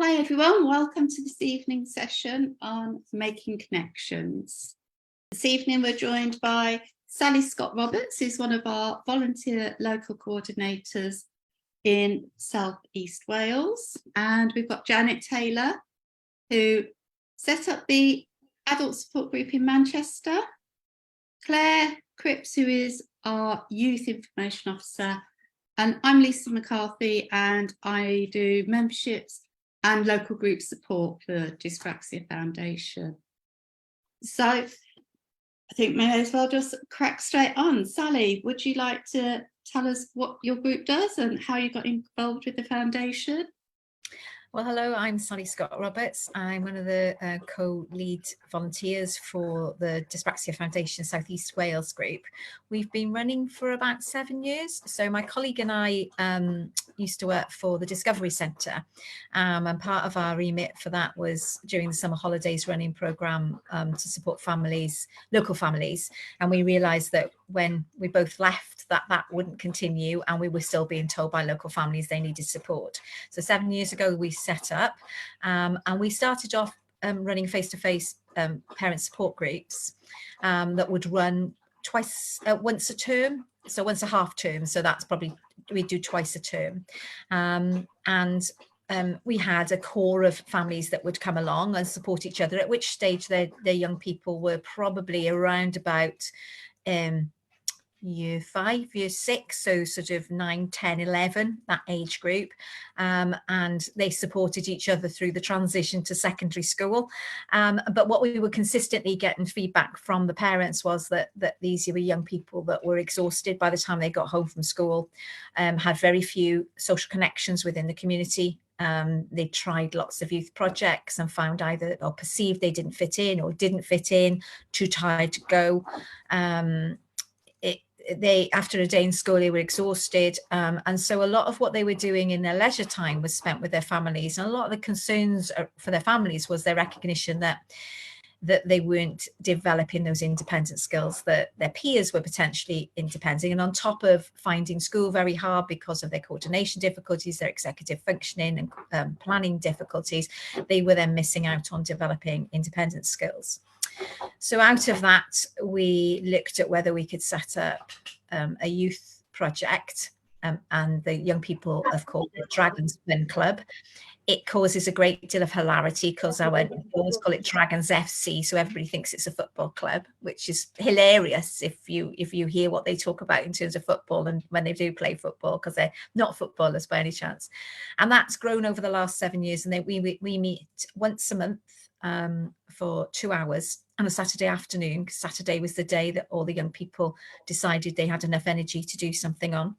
Hi everyone, welcome to this evening's session on making connections. This evening we're joined by Sally Scott-Roberts, who's one of our volunteer local coordinators in South East Wales, and we've got Janet Taylor, who set up the adult support group in Manchester, Claire Cripps, who is our youth information officer, and I'm Lisa McCarthy, and I do memberships and local group support for Dyspraxia Foundation. So I think we may as well just crack straight on. Sally, would you like to tell us what your group does and how you got involved with the foundation? Well, hello, I'm Sally Scott-Roberts. I'm one of the co-lead volunteers for the Dyspraxia Foundation South East Wales group. We've been running for about 7 years. So my colleague and I used to work for the Discovery Centre, and part of our remit for that was during the summer holidays running programme to support families, local families. And we realised that when we both left, that wouldn't continue, and we were still being told by local families they needed support. So 7 years ago we set up, and we started off running face-to-face parent support groups that would run once a term, so once a half term. So that's probably, we do twice a term, and we had a core of families that would come along and support each other, at which stage their young people were probably around about year 5, year 6, so sort of 9, 10, 11, that age group, and they supported each other through the transition to secondary school. But what we were consistently getting feedback from the parents was that these were young people that were exhausted by the time they got home from school, had very few social connections within the community. They tried lots of youth projects and found either, or perceived they didn't fit in or didn't fit in, too tired to go. After a day in school, they were exhausted, and so a lot of what they were doing in their leisure time was spent with their families. And a lot of the concerns for their families was their recognition that they weren't developing those independent skills, that their peers were potentially independent, and on top of finding school very hard because of their coordination difficulties, their executive functioning and planning difficulties, they were then missing out on developing independent skills. So out of that, we looked at whether we could set up a youth project, and the young people have called it Dragons Fun Club. It causes a great deal of hilarity because I always call it Dragons FC, so everybody thinks it's a football club, which is hilarious if you hear what they talk about in terms of football and when they do play football, because they're not footballers by any chance. And that's grown over the last 7 years, and we meet once a month for 2 hours on a Saturday afternoon. Saturday was the day that all the young people decided they had enough energy to do something on.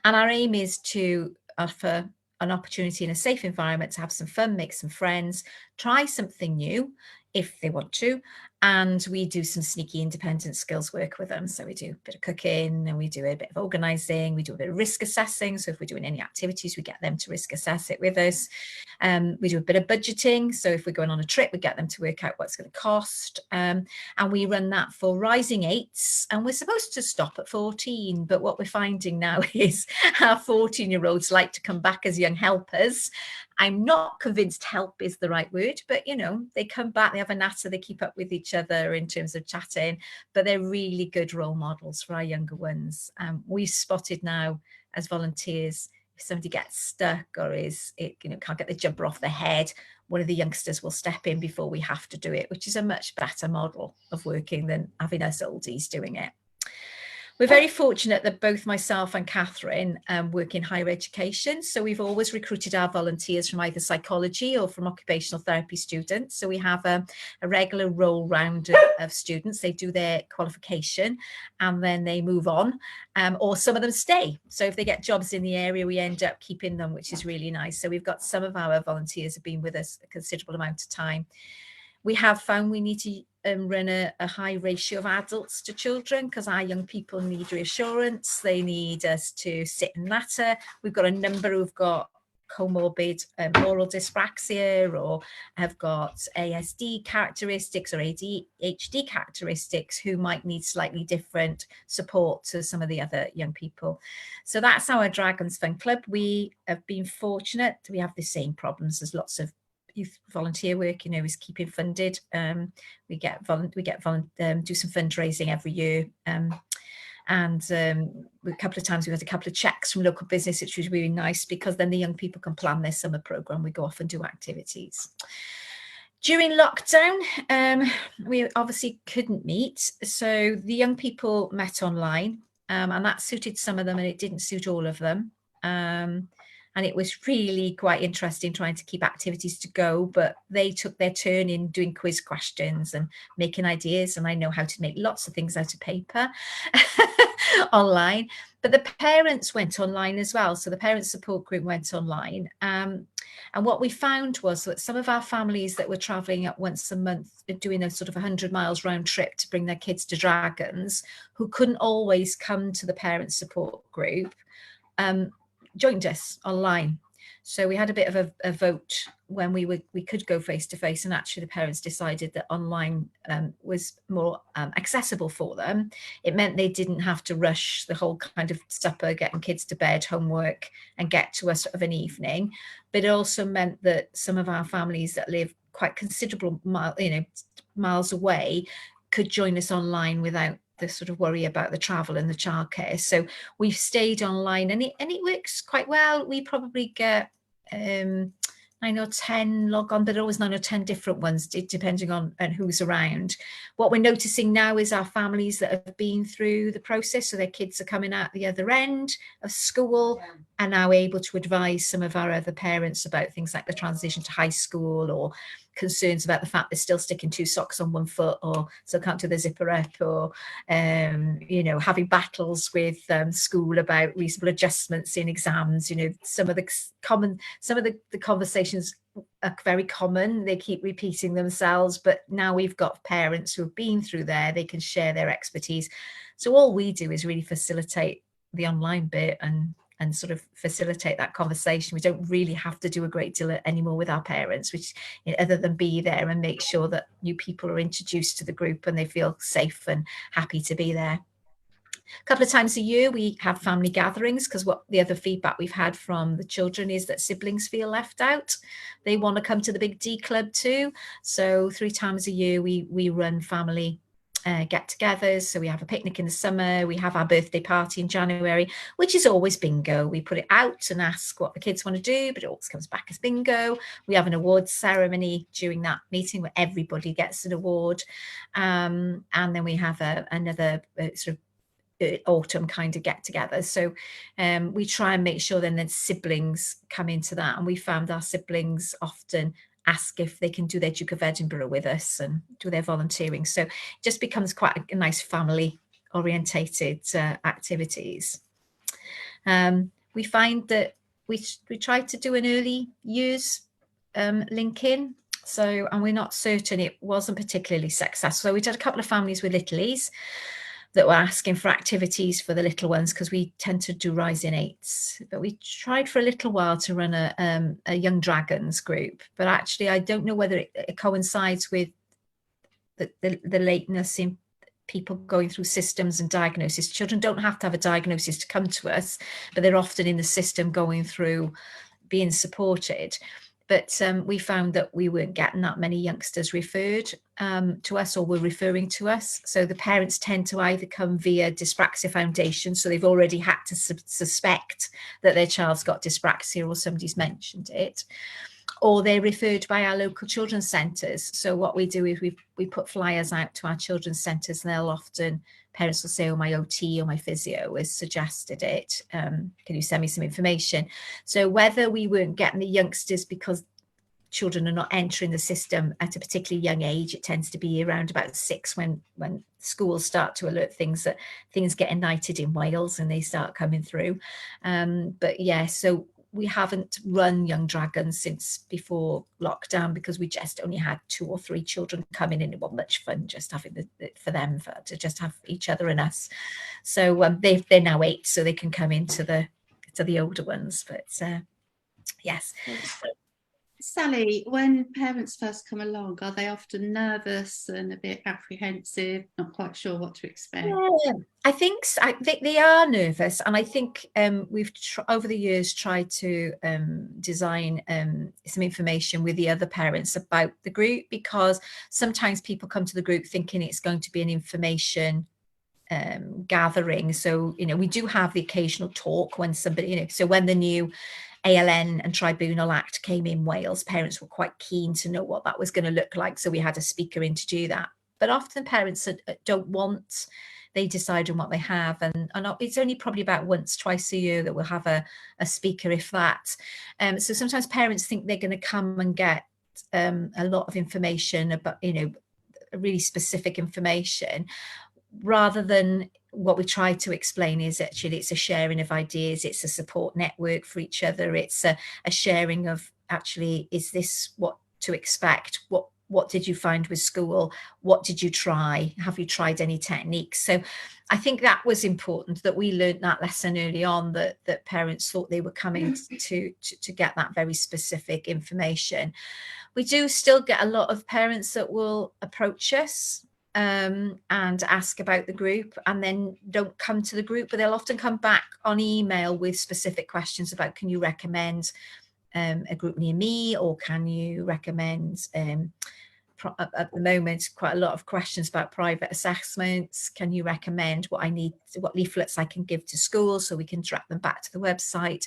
And our aim is to offer an opportunity in a safe environment to have some fun, make some friends, try something new if they want to. And we do some sneaky independent skills work with them. So we do a bit of cooking, and we do a bit of organising, we do a bit of risk assessing. So if we're doing any activities, we get them to risk assess it with us. We do a bit of budgeting. So if we're going on a trip, we get them to work out what it's going to cost. And we run that for rising 8s, and we're supposed to stop at 14. But what we're finding now is our 14-year-olds like to come back as young helpers. I'm not convinced help is the right word, but they come back, they have a natter, they keep up with each other in terms of chatting, but they're really good role models for our younger ones. We've spotted now as volunteers, if somebody gets stuck or can't get the jumper off their head, one of the youngsters will step in before we have to do it, which is a much better model of working than having us oldies doing it. We're very fortunate that both myself and Catherine work in higher education. So we've always recruited our volunteers from either psychology or from occupational therapy students. So we have a regular roll round of students. They do their qualification and then they move on, or some of them stay. So if they get jobs in the area, we end up keeping them, which is really nice. So we've got some of our volunteers have been with us a considerable amount of time. We have found we need to run a high ratio of adults to children, because our young people need reassurance. They need us to sit and natter. We've got a number who've got comorbid oral dyspraxia, or have got ASD characteristics or ADHD characteristics, who might need slightly different support to some of the other young people. So that's our Dragons Fun Club. We have been fortunate. We have the same problems as lots of youth volunteer work, you know, is keeping funded. We do some fundraising every year. And a couple of times we had a couple of checks from local business, which was really nice, because then the young people can plan their summer program. We go off and do activities. During lockdown, we obviously couldn't meet, so the young people met online, and that suited some of them and it didn't suit all of them. And it was really quite interesting trying to keep activities to go, but they took their turn in doing quiz questions and making ideas. And I know how to make lots of things out of paper online, but the parents went online as well. So the parents support group went online. And what we found was that some of our families that were traveling at once a month, doing a sort of 100 miles round trip to bring their kids to Dragons, who couldn't always come to the parent support group, joined us online. So we had a bit of a vote when we could go face to face, and actually the parents decided that online was more accessible for them. It meant they didn't have to rush the whole kind of supper, getting kids to bed, homework, and get to us of an evening. But it also meant that some of our families that live quite considerable miles away could join us online without the sort of worry about the travel and the childcare. So we've stayed online, and it works quite well. We probably get 9 or 10 log on, but always 9 or 10 different ones, depending on who's around. What we're noticing now is our families that have been through the process, so their kids are coming out the other end of school, are now able to advise some of our other parents about things like the transition to high school, or concerns about the fact they're still sticking 2 socks on 1 foot, or still can't do the zipper up, or having battles with school about reasonable adjustments in exams. Some of the conversations are very common. They keep repeating themselves, but now we've got parents who have been through there. They can share their expertise. So all we do is really facilitate the online bit and sort of facilitate that conversation. We don't really have to do a great deal anymore with our parents, which, other than be there and make sure that new people are introduced to the group and they feel safe and happy to be there. A couple of times a year we have family gatherings, because what the other feedback we've had from the children is that siblings feel left out. They want to come to the Big D Club too. So 3 times a year we run family get-togethers. So we have a picnic in the summer, we have our birthday party in January, which is always bingo. We put it out and ask what the kids want to do, but it always comes back as bingo. We have an awards ceremony during that meeting where everybody gets an award, and then we have another sort of autumn kind of get together. So we try and make sure then that siblings come into that, and we found our siblings often ask if they can do their Duke of Edinburgh with us and do their volunteering. So it just becomes quite a nice family orientated activities. We find that we tried to do an early years link in. So, and we're not certain, it wasn't particularly successful. So we did a couple of families with littlies that were asking for activities for the little ones, because we tend to do rising 8s. But we tried for a little while to run a Young Dragons group, but actually I don't know whether it coincides with the lateness in people going through systems and diagnosis. Children don't have to have a diagnosis to come to us, but they're often in the system going through being supported. But we found that we weren't getting that many youngsters referred to us or were referring to us. So the parents tend to either come via Dyspraxia Foundation, so they've already had to suspect that their child's got dyspraxia or somebody's mentioned it, or they're referred by our local children's centres. So what we do is we put flyers out to our children's centres, and they'll often, parents will say, oh, my OT or my physio has suggested it. Can you send me some information? So whether we weren't getting the youngsters because children are not entering the system at a particularly young age, it tends to be around about 6 when schools start to alert things that things get ignited in Wales and they start coming through. But yeah, so we haven't run Young Dragons since before lockdown, because we just only had 2 or 3 children coming in. It wasn't much fun just having for them to just have each other and us. So they're now 8, so they can come into the older ones. But Yes. Sally, when parents first come along, are they often nervous and a bit apprehensive, not quite sure what to expect? Yeah, I think they are nervous, and I think we've over the years tried to design some information with the other parents about the group, because sometimes people come to the group thinking it's going to be an information gathering. So, we do have the occasional talk when somebody, so when the new ALN and Tribunal Act came in Wales, parents were quite keen to know what that was going to look like. So we had a speaker in to do that. But often parents don't want, they decide on what they have. And it's only probably about once, twice a year that we'll have a speaker, if that. So sometimes parents think they're going to come and get a lot of information about, really specific information, rather than what we try to explain is actually it's a sharing of ideas, it's a support network for each other, it's a sharing of actually, is this what to expect, what did you find with school, what did you try, have you tried any techniques? So I think that was important, that we learned that lesson early on, that parents thought they were coming to get that very specific information. We do still get a lot of parents that will approach us and ask about the group, and then don't come to the group, but they'll often come back on email with specific questions about, can you recommend a group near me, or can you recommend at the moment quite a lot of questions about private assessments, can you recommend what leaflets I can give to school so we can direct them back to the website.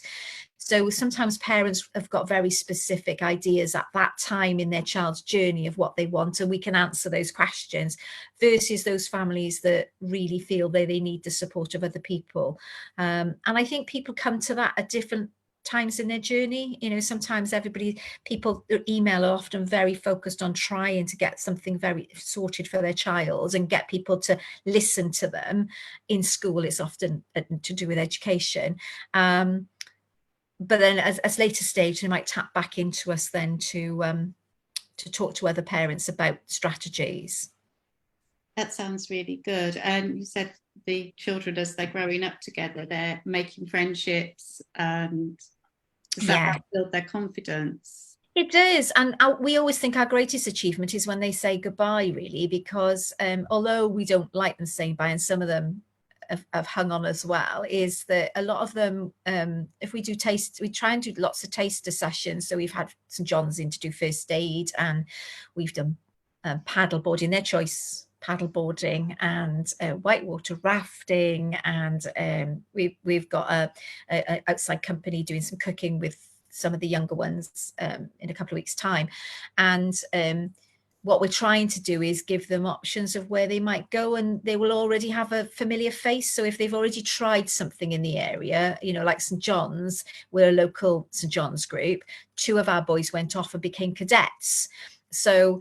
So sometimes parents have got very specific ideas at that time in their child's journey of what they want, and we can answer those questions, versus those families that really feel they need the support of other people. And I think people come to that at different times in their journey. Sometimes people email are often very focused on trying to get something very sorted for their child and get people to listen to them. In school, it's often to do with education. But then as later stage, they might tap back into us then to talk to other parents about strategies. That sounds really good. And you said the children, as they're growing up together, they're making friendships, and does that build their confidence? It does. And we always think our greatest achievement is when they say goodbye, really, because although we don't like them saying bye, and some of them have hung on as well, is that a lot of them, if we do we try and do lots of taster sessions. So we've had St John's in to do first aid, and we've done paddleboarding, their choice paddleboarding, and whitewater rafting, and we've got a outside company doing some cooking with some of the younger ones in a couple of weeks' time. And what we're trying to do is give them options of where they might go, and they will already have a familiar face. So if they've already tried something in the area, like St John's, we're a local St John's group, 2 of our boys went off and became cadets. So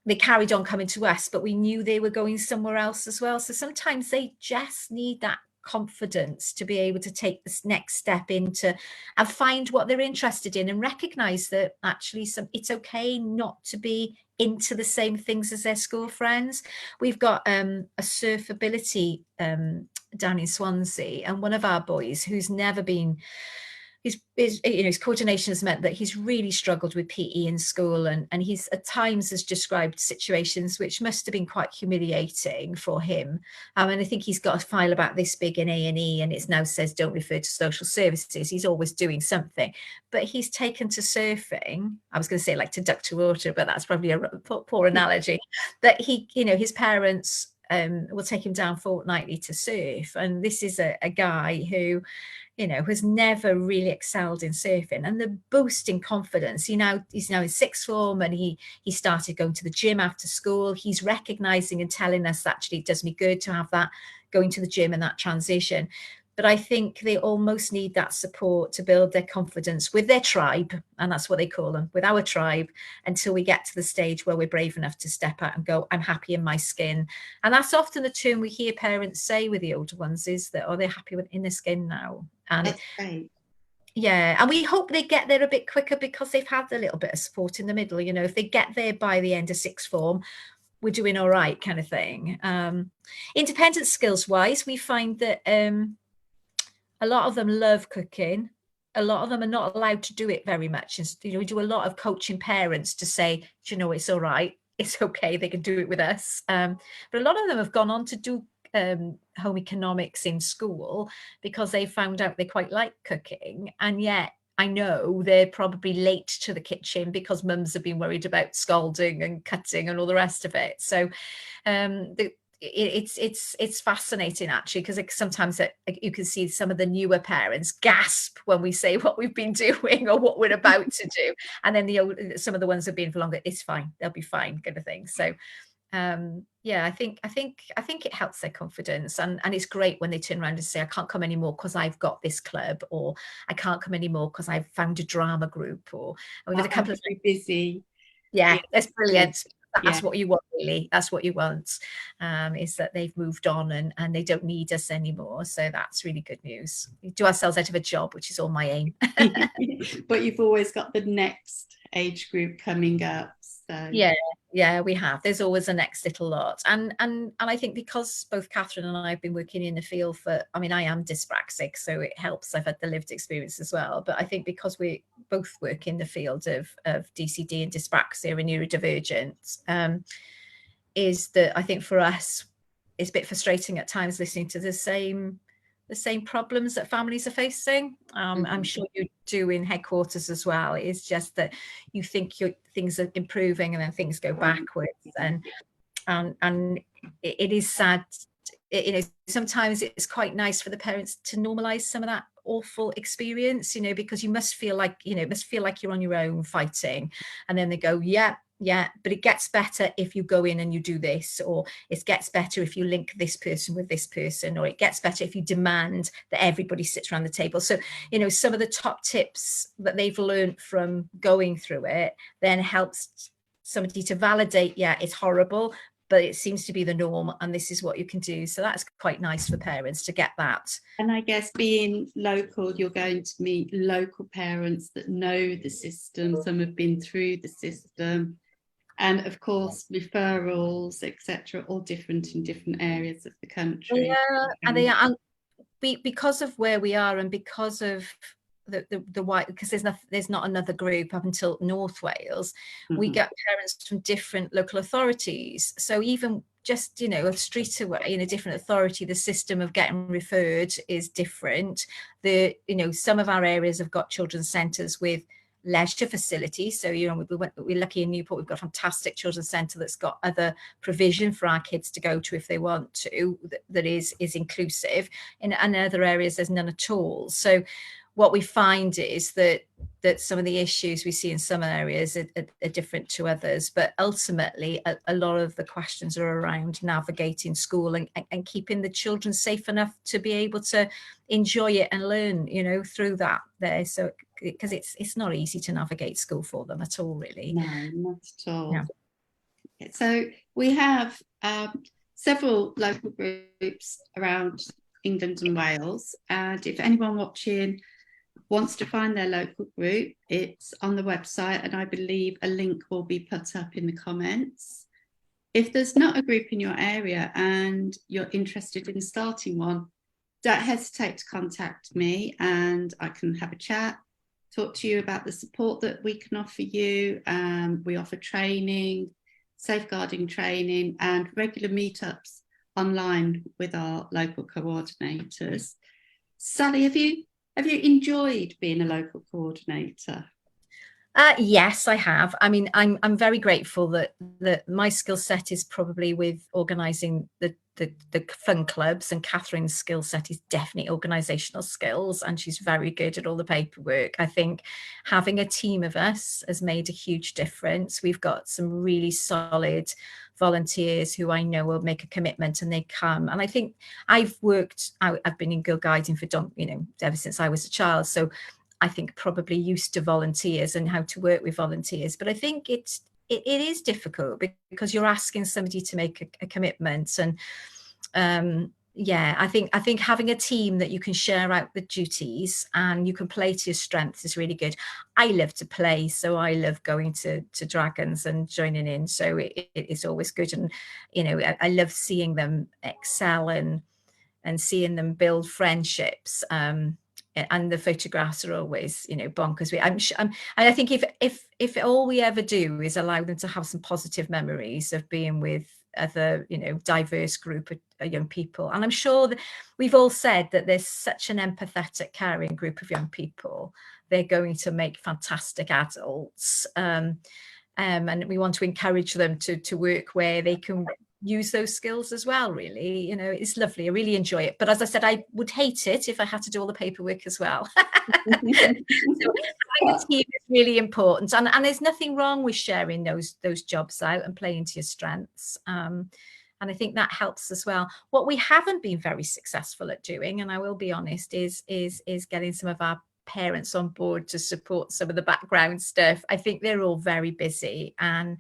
they carried on coming to us, but we knew they were going somewhere else as well. So sometimes they just need that confidence to be able to take this next step into and find what they're interested in, and recognize that actually it's okay not to be into the same things as their school friends. We've got a surfability down in Swansea, and one of our boys who's never been, his coordination has meant that he's really struggled with PE in school, and he's at times has described situations which must have been quite humiliating for him. And I think he's got a file about this big in A&E, and it now says don't refer to social services. He's always doing something, but he's taken to surfing. I was going to say like to duck to water, but that's probably a poor analogy. That his parents will take him down fortnightly to surf, and this is a guy who has never really excelled in surfing, and the boost in confidence. He's now in sixth form, and he started going to the gym after school. He's recognizing and telling us that actually it does me good to have that going to the gym and that transition. But I think they almost need that support to build their confidence with their tribe, and that's what they call them, with our tribe, until we get to the stage where we're brave enough to step out and go, I'm happy in my skin. And that's often the term we hear parents say with the older ones, is that, oh, they're happy in their skin now. And that's great. Yeah, and we hope they get there a bit quicker because they've had a little bit of support in the middle. If they get there by the end of sixth form, we're doing all right, kind of thing. Independent skills wise, we find that a lot of them love cooking. a lot of them are not allowed to do it very much. And, we do a lot of coaching parents to say, do you know, it's all right. It's okay. They can do it with us. But a lot of them have gone on to do home economics in school because they found out they quite like cooking. And yet I know they're probably late to the kitchen because mums have been worried about scalding and cutting and all the rest of it. So it's fascinating actually, because sometimes you can see some of the newer parents gasp when we say what we've been doing or what we're about to do, and then some of the ones that have been for longer, it's fine, they'll be fine, kind of thing. So yeah, I think it helps their confidence, and it's great when they turn around and say, I can't come anymore because I've got this club, or I can't come anymore because I've found a drama group, or we've had a couple of busy. yeah, that's brilliant. That's Yeah. what you want, really. That's what you want, is that they've moved on and they don't need us anymore. So that's really good news. We do ourselves out of a job, which is all my aim. But you've always got the next age group coming up. So yeah, we have. There's always a next little lot. And I think because both Catherine and I have been working in the field for, I mean, I am dyspraxic, so it helps. I've had the lived experience as well. But I think because we both work in the field of DCD and dyspraxia and neurodivergent, is that I think for us, it's a bit frustrating at times listening to the same problems that families are facing. I'm sure you do in headquarters as well. It's just that you think things are improving and then things go backwards, and it is sad. Sometimes it's quite nice for the parents to normalize some of that awful experience, because you must feel like you're on your own fighting, and then they go, yeah, but it gets better if you go in and you do this, or it gets better if you link this person with this person, or it gets better if you demand that everybody sits around the table. So, some of the top tips that they've learned from going through it then helps somebody to validate, yeah, it's horrible, but it seems to be the norm and this is what you can do. So that's quite nice for parents to get that. And I guess being local, you're going to meet local parents that know the system. Some have been through the system. And of course, referrals, etc., all different in different areas of the country. Yeah, and they are, because of where we are, and because of the white, because there's not another group up until North Wales. We get parents from different local authorities. So even just a street away in a different authority, the system of getting referred is different. Some of our areas have got children's centres with leisure facilities. So we're lucky in Newport, we've got a fantastic children's centre that's got other provision for our kids to go to if they want to, that is inclusive. In other areas there's none at all. So what we find is that some of the issues we see in some areas are different to others, but ultimately a lot of the questions are around navigating school and keeping the children safe enough to be able to enjoy it and learn, through that there. So because it's not easy to navigate school for them at all, really. No, not at all. Yeah. So we have several local groups around England and Wales, and if anyone watching wants to find their local group, it's on the website, and I believe a link will be put up in the comments. If there's not a group in your area and you're interested in starting one, don't hesitate to contact me and I can have a chat, talk to you about the support that we can offer you. We offer training, safeguarding training, and regular meetups online with our local coordinators. Sally, have you enjoyed being a local coordinator? Yes, I have. I mean, I'm very grateful that my skill set is probably with organising the fun clubs, and Catherine's skill set is definitely organisational skills, and she's very good at all the paperwork. I think having a team of us has made a huge difference. We've got some really solid volunteers who I know will make a commitment and they come. And I think I've been in Girl Guiding for ever since I was a child, so I think probably used to volunteers and how to work with volunteers. But I think it is difficult because you're asking somebody to make a commitment. And yeah, I think having a team that you can share out the duties and you can play to your strengths is really good. I love to play, so I love going to dragons and joining in. So it is always good. And, I love seeing them excel and seeing them build friendships. and the photographs are always, you know, bonkers. And I think if all we ever do is allow them to have some positive memories of being with other, you know, diverse group of young people, and I'm sure that we've all said that there's such an empathetic, caring group of young people, they're going to make fantastic adults. And we want to encourage them to work where they can use those skills as well. Really, you know, it's lovely. I really enjoy it, but as I said, I would hate it if I had to do all the paperwork as well. So having a team is really important, and there's nothing wrong with sharing those jobs out and playing to your strengths. And I think that helps as well. What we haven't been very successful at doing, and I will be honest, is getting some of our parents on board to support some of the background stuff. I think they're all very busy, and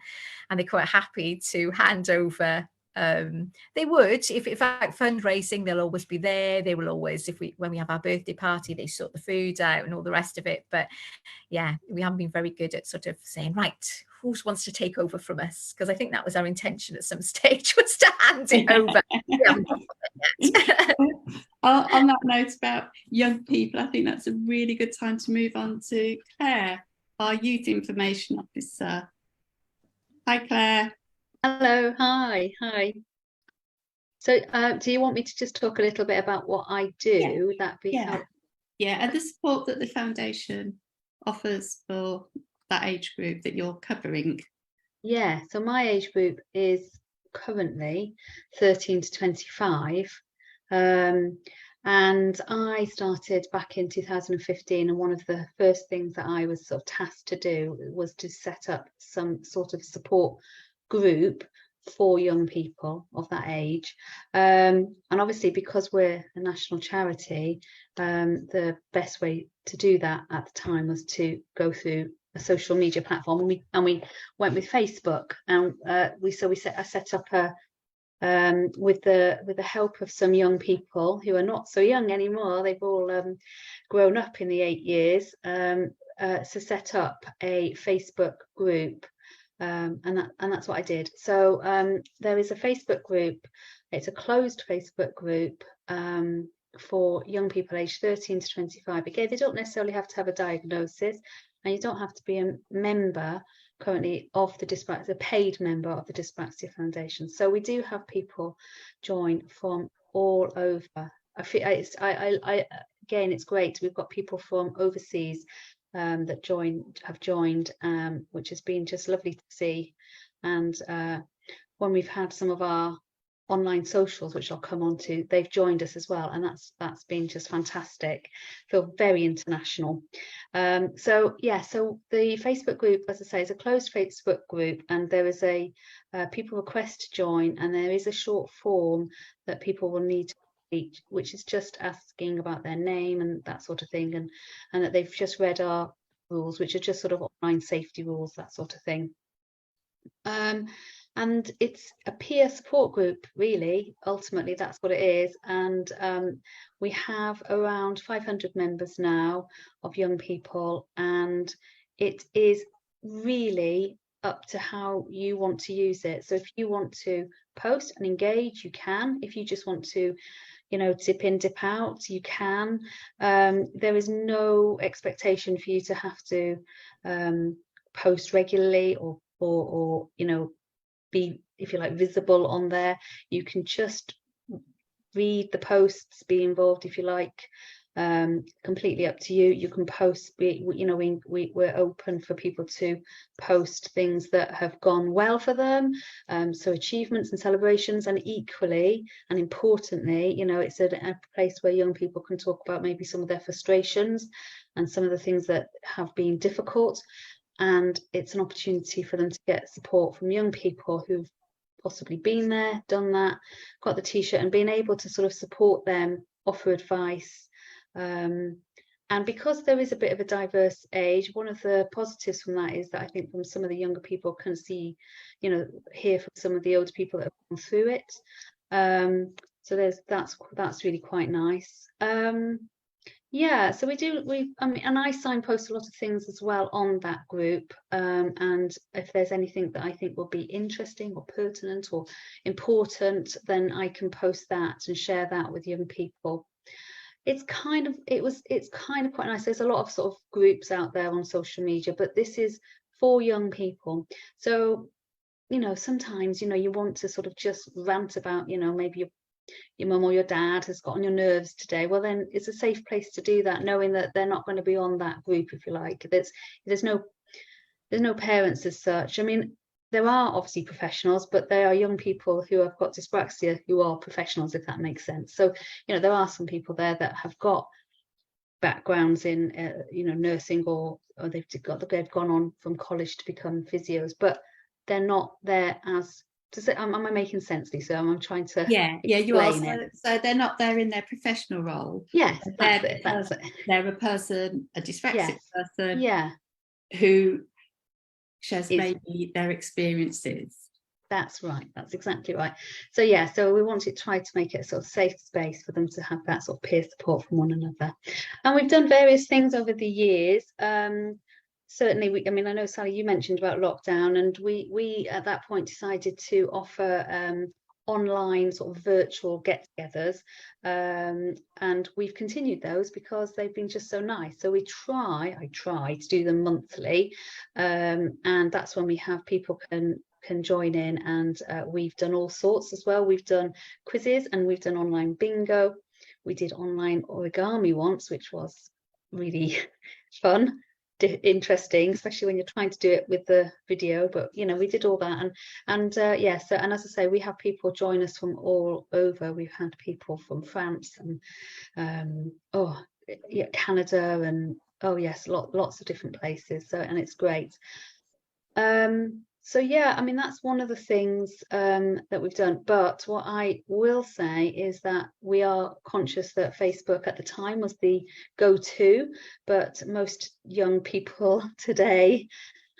they're quite happy to hand over. They would, if at fundraising, they'll always be there. They will always, when we have our birthday party, they sort the food out and all the rest of it. But yeah, we haven't been very good at sort of saying, right, who wants to take over from us? Because I think that was our intention at some stage, was to hand it over. We haven't done that yet. On that note about young people, I think that's a really good time to move on to Claire, our Youth Information Officer. Hi, Claire. Hello, hi. So do you want me to just talk a little bit about what I do? Yeah. That'd be helpful. Yeah, and the support that the foundation offers for that age group that you're covering. Yeah, so my age group is currently 13 to 25. And I started back in 2015, and one of the first things that I was sort of tasked to do was to set up some sort of support group for young people of that age. And obviously, because we're a national charity, the best way to do that at the time was to go through a social media platform, and we went with Facebook, and I set up a with the help of some young people who are not so young anymore. They've all grown up in the 8 years, to set up a Facebook group. And that's what I did. So there is a Facebook group. It's a closed Facebook group for young people aged 13 to 25. Again, they don't necessarily have to have a diagnosis, and you don't have to be a member currently of the Dyspraxia, a paid member of the Dyspraxia Foundation. So we do have people join from all over. Again, it's great. We've got people from overseas that have joined, which has been just lovely to see. And when we've had some of our online socials, which I'll come on to, they've joined us as well, and that's been just fantastic. Feel very international. So the Facebook group, as I say, is a closed Facebook group, and there is a people request to join, and there is a short form that people will need to complete, which is just asking about their name and that sort of thing, and that they've just read our rules, which are just sort of online safety rules, that sort of thing. And it's a peer support group, really. Ultimately, that's what it is. And we have around 500 members now of young people, and it is really up to how you want to use it. So if you want to post and engage, you can. If you just want to, you know, dip in, dip out, you can. There is no expectation for you to have to post regularly or you know, be, if you like, visible on there. You can just read the posts, be involved if you like. Completely up to you. You can post, you know, we're open for people to post things that have gone well for them, so achievements and celebrations, and equally and importantly, you know, it's a place where young people can talk about maybe some of their frustrations and some of the things that have been difficult. And it's an opportunity for them to get support from young people who've possibly been there, done that, got the t-shirt, and being able to sort of support them, offer advice. And because there is a bit of a diverse age, one of the positives from that is that I think from some of the younger people can see, you know, hear from some of the older people that have gone through it. So that's really quite nice. Yeah, so and I signpost a lot of things as well on that group, and if there's anything that I think will be interesting or pertinent or important, then I can post that and share that with young people. it's kind of quite nice. There's a lot of sort of groups out there on social media, but this is for young people. So, you know, sometimes, you know, you want to sort of just rant about, you know, maybe your mum or your dad has got on your nerves today. Well, then it's a safe place to do that, knowing that they're not going to be on that group, if you like. There's no parents as such. I mean, there are obviously professionals, but there are young people who have got dyspraxia who are professionals, if that makes sense. So, you know, there are some people there that have got backgrounds in, you know, nursing, or they've gone on from college to become physios, but they're not there as. Am I making sense, Lisa? I'm trying to yeah, you are. it. So they're not there in their professional role. Yes, They're that's it. They're a person, a dyspraxic person, Yeah, who shares maybe their experiences. That's right. That's exactly right. So yeah, so we wanted to try to make it a sort of safe space for them to have that sort of peer support from one another. And we've done various things over the years. Certainly, I mean, I know, Sally, you mentioned about lockdown, and we at that point decided to offer online sort of virtual get-togethers, and we've continued those because they've been just so nice. So I try to do them monthly, and that's when we have people can join in, and we've done all sorts as well. We've done quizzes and we've done online bingo. We did online origami once, which was really fun, interesting, especially when you're trying to do it with the video. But you know, we did all that, and yeah. So, and as I say, we have people join us from all over. We've had people from France and yeah, Canada, and oh yes, lots of different places. So, and it's great. So yeah, I mean, that's one of the things that we've done. But what I will say is that we are conscious that Facebook at the time was the go-to, but most young people today,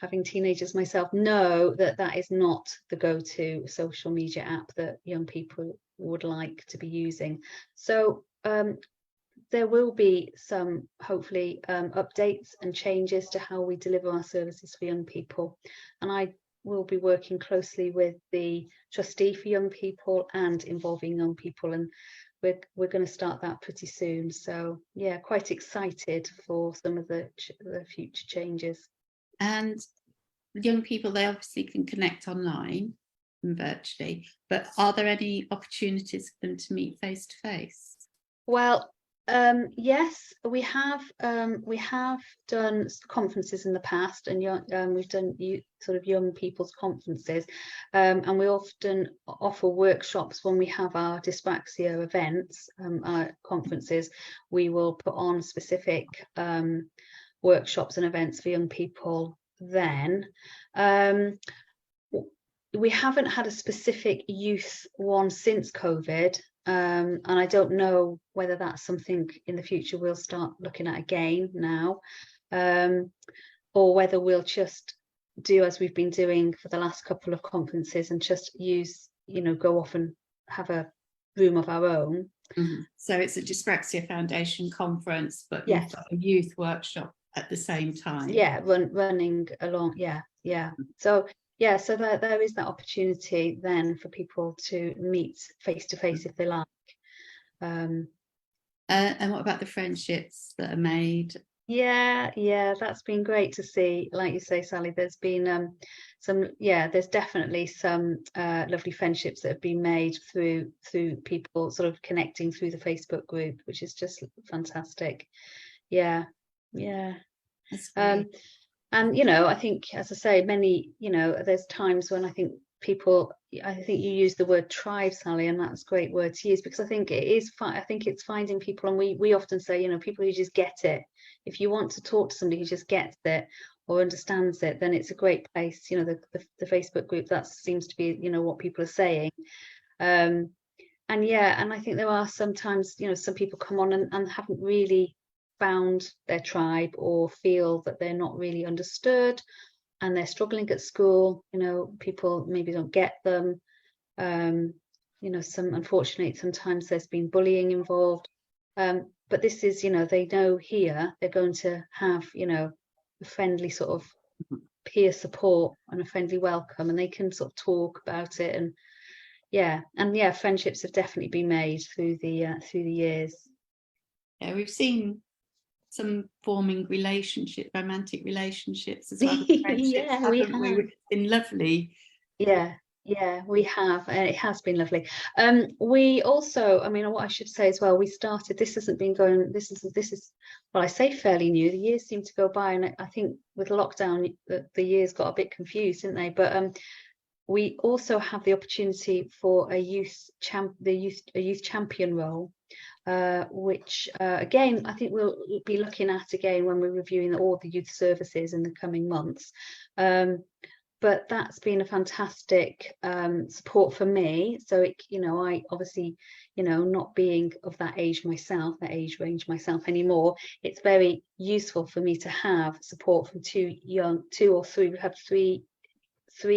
having teenagers myself, know that that is not the go-to social media app that young people would like to be using. So there will be some, hopefully, updates and changes to how we deliver our services for young people. And I will be working closely with the trustee for young people and involving young people. And we're going to start that pretty soon. So yeah, quite excited for some of the future changes. And young people, they obviously can connect online and virtually, but are there any opportunities for them to meet face to face? Well, yes, we have done conferences in the past, and we've done sort of young people's conferences, and we often offer workshops when we have our dyspraxia events, our conferences. We will put on specific workshops and events for young people then. We haven't had a specific youth one since COVID. And I don't know whether that's something in the future we'll start looking at again now, or whether we'll just do as we've been doing for the last couple of conferences and just use, you know, go off and have a room of our own. Mm-hmm. So it's a Dyspraxia Foundation conference, but yes, you've got a youth workshop at the same time. Yeah, running along. Yeah. So yeah, so there is that opportunity then for people to meet face to face if they like. And what about the friendships that are made? Yeah, that's been great to see. Like you say, Sally, there's been there's definitely some lovely friendships that have been made through people sort of connecting through the Facebook group, which is just fantastic. Yeah. And you know, I think, as I say, many, you know, there's times when I think you use the word tribe, Sally, and that's a great word to use, because I think it is I think it's finding people, and we often say, you know, people who just get it. If you want to talk to somebody who just gets it or understands it, then it's a great place. You know, the Facebook group, that seems to be, you know, what people are saying. And yeah, and I think there are sometimes, you know, some people come on and haven't really found their tribe, or feel that they're not really understood, and they're struggling at school. You know, people maybe don't get them. You know, unfortunately sometimes there's been bullying involved, but this is, you know, they know here they're going to have, you know, a friendly sort of peer support and a friendly welcome, and they can sort of talk about it. And yeah, friendships have definitely been made through the years. Yeah, we've seen some forming romantic relationships as well. Friendships, Yeah, we haven't we? have. Which has been lovely. Yeah, we have. It has been lovely. We also, I mean, what I should say as well, we started, this hasn't been going, this is, well, I say fairly new. The years seem to go by, and I think with lockdown, the years got a bit confused, didn't they? But we also have the opportunity for a youth champion role, which again, I think we'll be looking at again when we're reviewing all the youth services in the coming months. But that's been a fantastic support for me. So it, you know, I obviously, you know, not being of that age range myself anymore, it's very useful for me to have support from two or three. We have three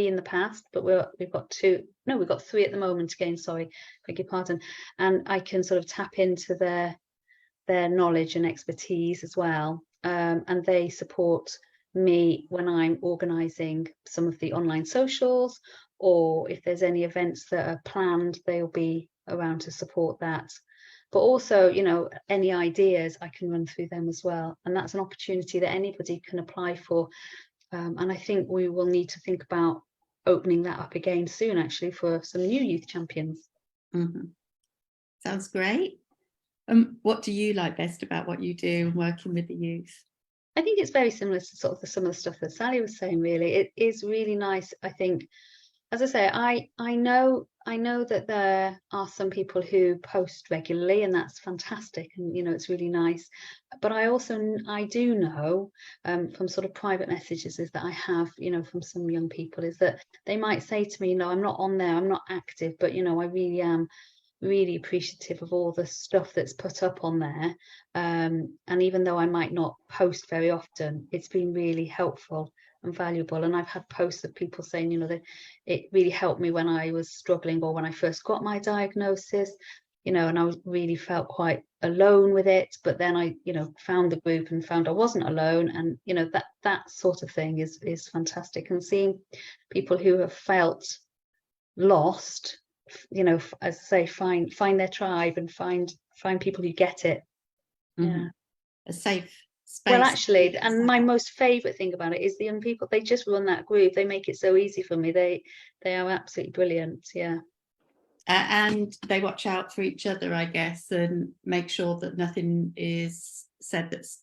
in the past, but we've got three at the moment again, sorry, beg your pardon. And I can sort of tap into their knowledge and expertise as well, and they support me when I'm organising some of the online socials, or if there's any events that are planned, they'll be around to support that. But also, you know, any ideas I can run through them as well, and that's an opportunity that anybody can apply for. And I think we will need to think about opening that up again soon, actually, for some new youth champions. Mm-hmm. Sounds great. What do you like best about what you do and working with the youth? I think it's very similar to sort of some of the stuff that Sally was saying, really. It is really nice, I think. As I say, I know that there are some people who post regularly, and that's fantastic, and you know, it's really nice. But I do know from sort of private messages is that I have, you know, from some young people, is that they might say to me, you know, I'm not on there, I'm not active, but you know, I really am really appreciative of all the stuff that's put up on there. And even though I might not post very often, it's been really helpful and valuable. And I've had posts of people saying, you know, that it really helped me when I was struggling, or when I first got my diagnosis, you know, and I really felt quite alone with it. But then I, you know, found the group and found I wasn't alone. And, you know, that sort of thing is fantastic. And seeing people who have felt lost, you know, as I say, find their tribe and find people who get it. Mm-hmm. Yeah, A safe space. well, actually, and my most favorite thing about it is the young people. They just run that group. They make it so easy for me. They are absolutely brilliant. Yeah. And they watch out for each other, I guess, and make sure that nothing is said that's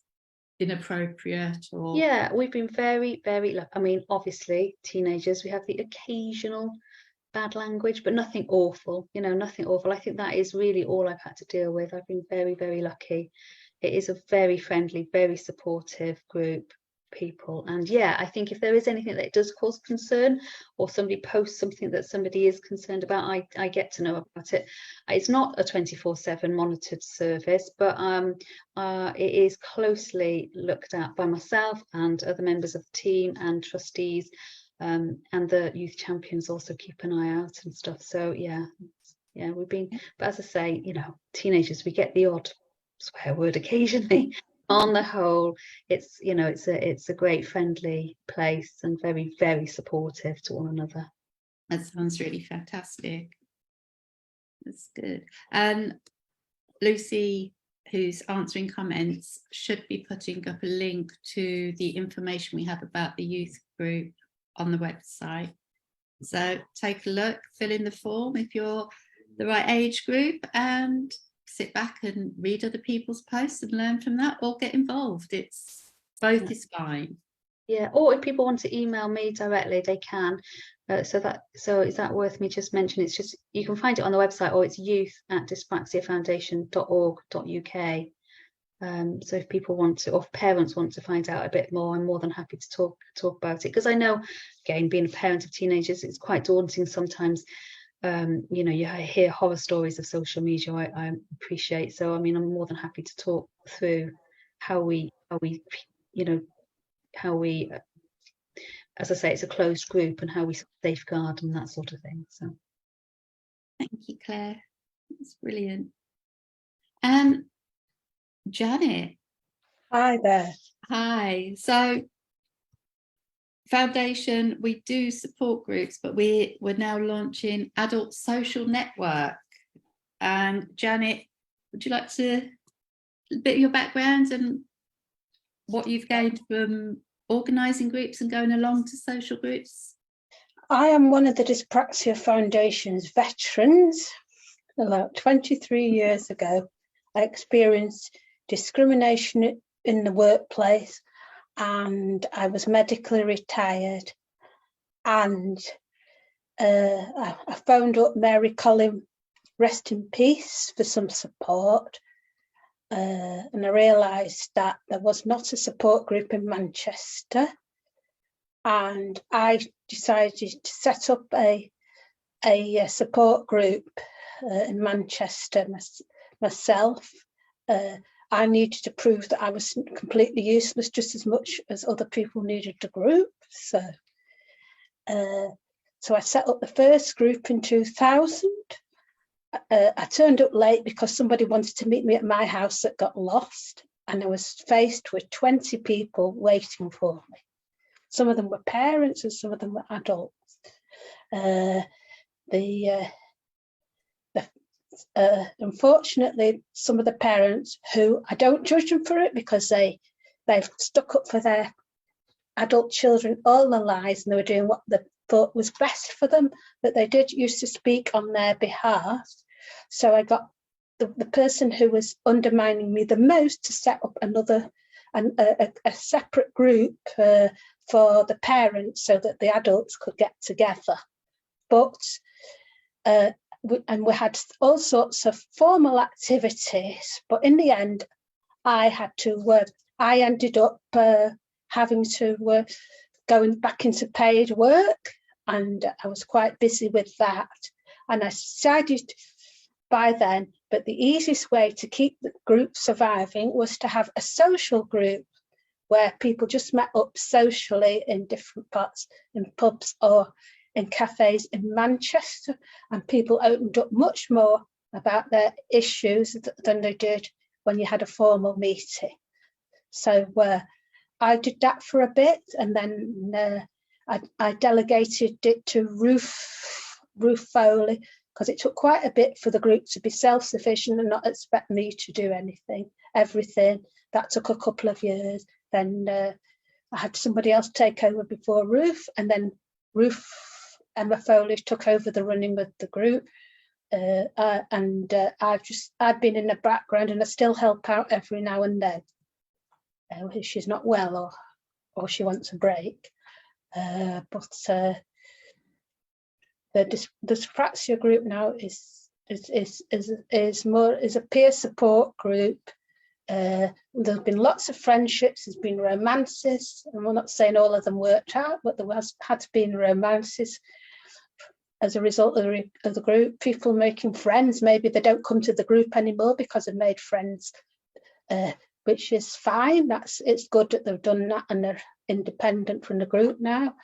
inappropriate. Or Yeah, we've been very, very lucky. I mean, obviously, teenagers, we have the occasional bad language, but nothing awful, you know, nothing awful. I think that is really all I've had to deal with. I've been very, very lucky. It is a very friendly, very supportive group of people. And yeah, I think if there is anything that does cause concern, or somebody posts something that somebody is concerned about, I get to know about it. It's not a 24/7 monitored service, but it is closely looked at by myself and other members of the team and trustees. And the youth champions also keep an eye out and stuff. So yeah, we've been, but as I say, you know, teenagers, we get the odd swear word occasionally. On the whole, it's, you know, it's a great friendly place and very, very supportive to one another. that sounds really fantastic. That's good. And Lucy, who's answering comments, should be putting up a link to the information we have about the youth group on the website. So take a look, fill in the form if you're the right age group, and sit back and read other people's posts and learn from that, or get involved. It's both is fine. Yeah, or if people want to email me directly, they can. So is that worth me just mentioning? It's just, you can find it on the website, or it's youth@dyspraxiafoundation.org.uk. So if people want to, or if parents want to find out a bit more, I'm more than happy to talk about it, because I know, again, being a parent of teenagers, it's quite daunting sometimes. You know, you hear horror stories of social media. I appreciate. So I mean, I'm more than happy to talk through how we, you know, as I say, it's a closed group, and how we safeguard and that sort of thing. So thank you, Claire. That's brilliant. Janet. Hi there. Hi. So Foundation, we do support groups, but we're now launching Adult Social Network. And Janet, would you like to a bit of your background and what you've gained from organising groups and going along to social groups? I am one of the Dyspraxia Foundation's veterans. About 23 years ago, I experienced discrimination in the workplace, and I was medically retired. And I phoned up Mary Collin, rest in peace, for some support. And I realised that there was not a support group in Manchester. And I decided to set up a support group in Manchester myself. I needed to prove that I was completely useless just as much as other people needed the group. So I set up the first group in 2000. I turned up late because somebody wanted to meet me at my house that got lost, and I was faced with 20 people waiting for me. Some of them were parents and some of them were adults. Unfortunately, some of the parents, who I don't judge them for it because they've stuck up for their adult children all their lives, and they were doing what they thought was best for them, but they did used to speak on their behalf. So I got the person who was undermining me the most to set up a separate group for the parents so that the adults could get together. But we had all sorts of formal activities, but in the end, I ended up having to going back into paid work, and I was quite busy with that. And I decided by then that the easiest way to keep the group surviving was to have a social group where people just met up socially in different parts, in pubs or in cafes in Manchester, and people opened up much more about their issues than they did when you had a formal meeting. So I did that for a bit, and then I delegated it to Ruth Foley, because it took quite a bit for the group to be self-sufficient and not expect me to do everything. That took a couple of years. Then I had somebody else take over before Ruth, and then Emma Foley took over the running of the group. I've been in the background, and I still help out every now and then. If she's not well or she wants a break. But the Dyspraxia group now is a peer support group. There's been lots of friendships, there's been romances, and we're not saying all of them worked out, but there had been romances as a result of the group. People making friends, maybe they don't come to the group anymore because they've made friends, which is fine. It's good that they've done that and they're independent from the group now.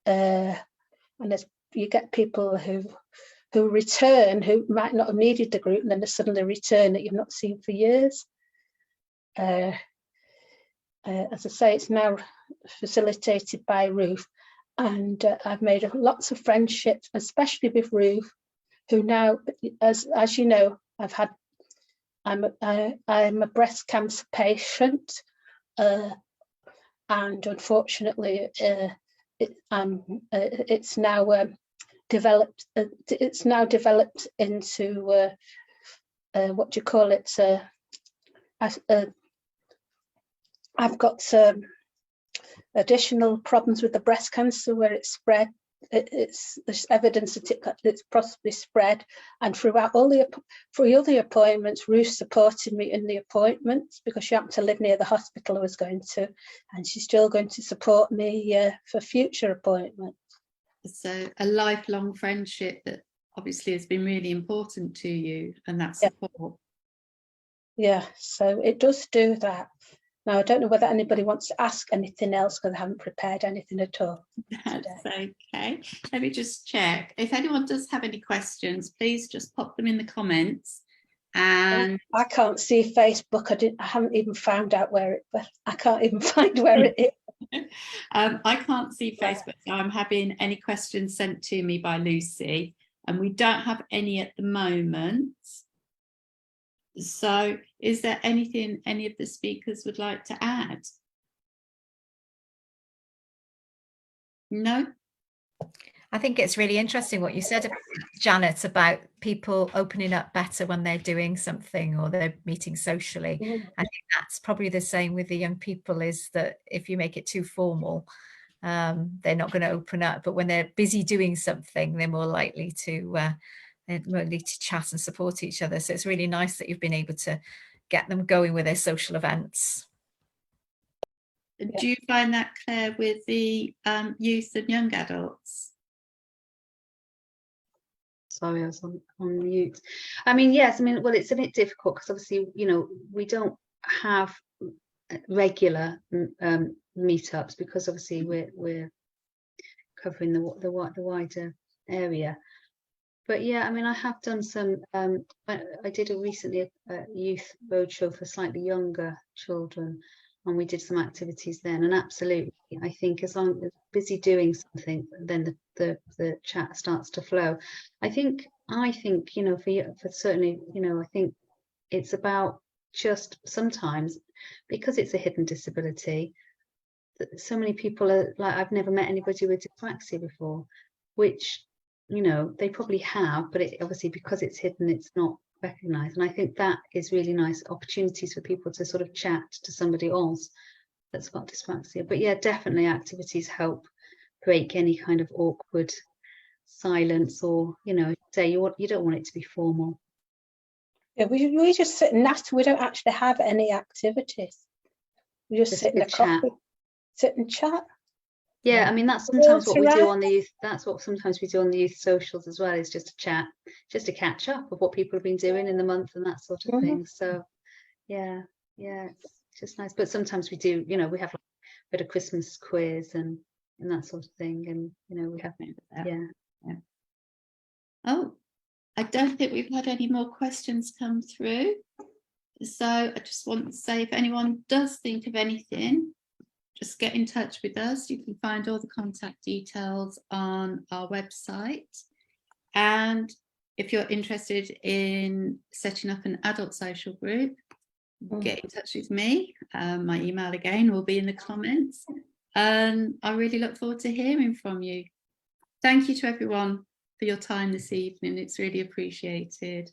And you get people who return, who might not have needed the group, and then they suddenly return that you've not seen for years. As I say, it's now facilitated by Ruth, and I've made lots of friendships, especially with Ruth, who now, as you know, I'm a breast cancer patient, and unfortunately, it's now developed. It's now developed into what do you call it? I've got additional problems with the breast cancer where it's spread. There's evidence that it's possibly spread, and throughout all the appointments, Ruth supported me in the appointments because she happened to live near the hospital I was going to, and she's still going to support me for future appointments. So a lifelong friendship that obviously has been really important to you, and that support. Yeah, so it does do that. Now, I don't know whether anybody wants to ask anything else because I haven't prepared anything at all. That's okay. Let me just check. If anyone does have any questions, please just pop them in the comments. And I can't see Facebook. I haven't even found out I can't even find where it is. I can't see Facebook, so I'm having any questions sent to me by Lucy, and we don't have any at the moment. So is there anything any of the speakers would like to add? No? I think it's really interesting what you said, Janet, about people opening up better when they're doing something or they're meeting socially. I think that's probably the same with the young people, is that if you make it too formal, they're not going to open up. But when they're busy doing something, they're more likely to chat and support each other. So it's really nice that you've been able to get them going with their social events. Do you find that, Claire, with the youth and young adults? Sorry, I was on mute. I mean, yes, I mean, well, it's a bit difficult because obviously, you know, we don't have regular meetups because obviously we're covering the wider area. But yeah, I mean, I have done some. I did recently a youth roadshow for slightly younger children, and we did some activities then. And absolutely, I think as long as busy doing something, then the chat starts to flow. I think you know, for certainly, you know, I think it's about just sometimes, because it's a hidden disability, that so many people are like, I've never met anybody with dyspraxia before, which, you know, they probably have, but it obviously, because it's hidden, it's not recognized. And I think that is really nice opportunities for people to sort of chat to somebody else that's got dyspraxia. But yeah, definitely activities help break any kind of awkward silence, or, you know, say you don't want it to be formal. Yeah, we just sit and natter. We don't actually have any activities. We just sit in a coffee, sit and chat. Yeah, I mean, that's sometimes what we do on the youth. That's what sometimes we do on the youth socials as well, is just a chat, just to catch up of what people have been doing in the month and that sort of thing. So yeah, it's just nice. But sometimes we do, you know, we have like a bit of Christmas quiz and that sort of thing, and you know, we have Yeah. Oh, I don't think we've had any more questions come through. So I just want to say, if anyone does think of anything, just get in touch with us. You can find all the contact details on our website. And if you're interested in setting up an adult social group, get in touch with me. My email again will be in the comments. And I really look forward to hearing from you. Thank you to everyone for your time this evening. It's really appreciated.